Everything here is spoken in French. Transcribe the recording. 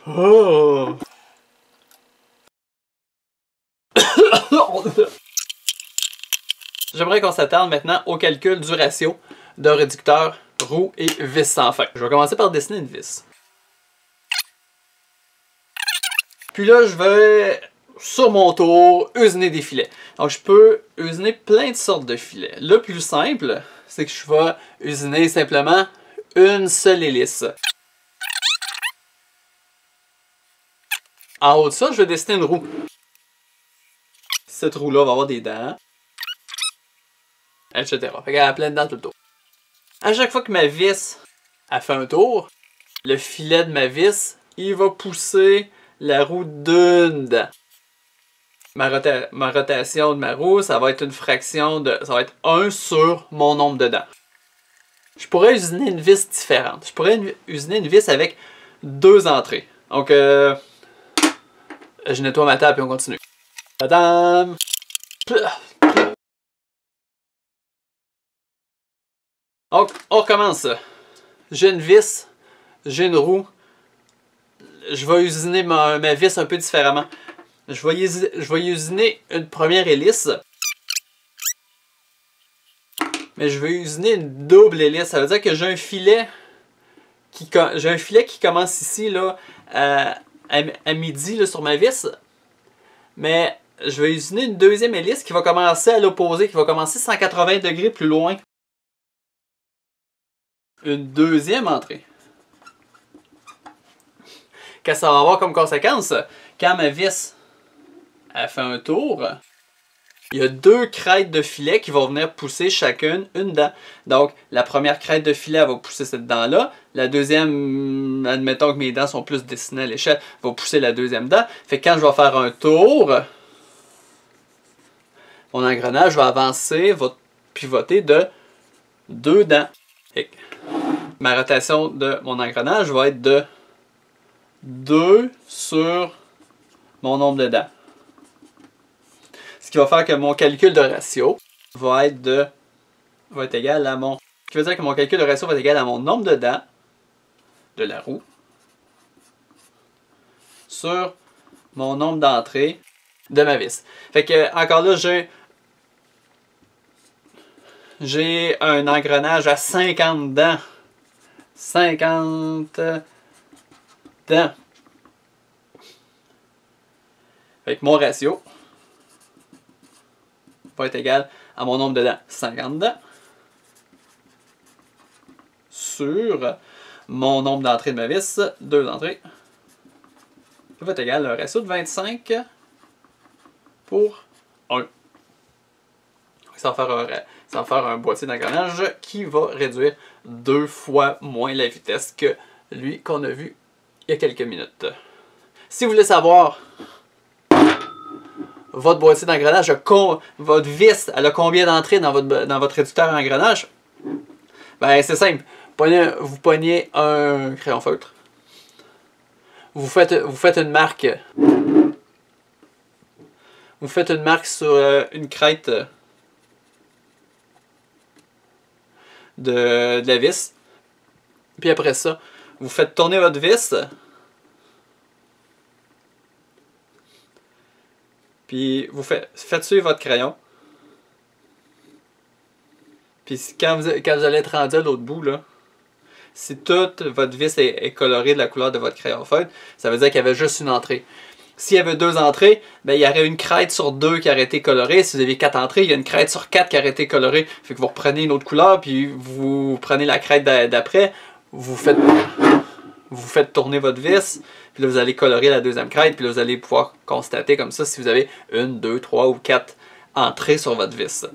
Oh. J'aimerais qu'on s'attarde maintenant au calcul du ratio d'un réducteur roue et vis sans fin. Je vais commencer par dessiner une vis. Puis là, je vais, sur mon tour, usiner des filets. Donc, je peux usiner plein de sortes de filets. Le plus simple, c'est que je vais usiner simplement une seule hélice. En haut de ça, je vais dessiner une roue. Cette roue-là va avoir des dents, etc. Fait qu'elle a plein de dents tout le tour. À chaque fois que ma vis a fait un tour, le filet de ma vis, il va pousser la roue d'une dent. Ma rotation de ma roue, ça va être une fraction de... ça va être 1 sur mon nombre de dents. Je pourrais usiner une vis différente. Je pourrais usiner une vis avec 2 entrées. Donc, je nettoie ma table et on continue. Tadam! Donc, on recommence. J'ai une vis, j'ai une roue. Je vais usiner ma vis un peu différemment. Je vais usiner une première hélice. Mais je vais usiner une double hélice. Ça veut dire que j'ai un filet qui commence ici là, à midi là, sur ma vis. Mais je vais usiner une deuxième hélice qui va commencer à l'opposé, qui va commencer 180 degrés plus loin. Une deuxième entrée. Qu'est-ce que ça va avoir comme conséquence? Quand ma vis a fait un tour, il y a 2 crêtes de filet qui vont venir pousser chacune une dent. Donc, la première crête de filet elle va pousser cette dent-là. La deuxième, admettons que mes dents sont plus dessinées à l'échelle, va pousser la deuxième dent. Fait que quand je vais faire un tour, mon engrenage va avancer, va pivoter de 2 dents. Et ma rotation de mon engrenage va être de 2 sur mon nombre de dents. Ce qui va faire que mon calcul de ratio va être égal à mon... Ce qui veut dire que mon calcul de ratio va être égal à mon nombre de dents de la roue sur mon nombre d'entrées de ma vis. Fait que, encore là, j'ai un engrenage à 50 dents. 50 dents. Fait que mon ratio va être égal à mon nombre de dents. 50 dents sur mon nombre d'entrées de ma vis. 2 entrées. Ça va être égal à un ratio de 25 pour 1. Ça va faire un boîtier d'engrenage qui va réduire 2 fois moins la vitesse que lui qu'on a vu il y a quelques minutes. Si vous voulez savoir votre boîtier d'engrenage, votre vis, elle a combien d'entrées dans votre réducteur à engrenage, ben c'est simple. Vous pognez un crayon feutre. Vous faites une marque. Vous faites une marque sur une crête de la vis. Puis après ça, vous faites tourner votre vis. Puis vous faites suivre votre crayon. Puis quand vous allez être rendu à l'autre bout, là, si toute votre vis est colorée de la couleur de votre crayon feutre, ça veut dire qu'il y avait juste une entrée. S'il y avait 2 entrées, ben, il y aurait une crête sur 2 qui aurait été colorée. Si vous avez 4 entrées, il y a une crête sur 4 qui aurait été colorée. Fait que vous reprenez une autre couleur, puis vous prenez la crête d'après, vous faites tourner votre vis, puis là vous allez colorer la deuxième crête, puis là vous allez pouvoir constater comme ça si vous avez 1, 2, 3 ou 4 entrées sur votre vis.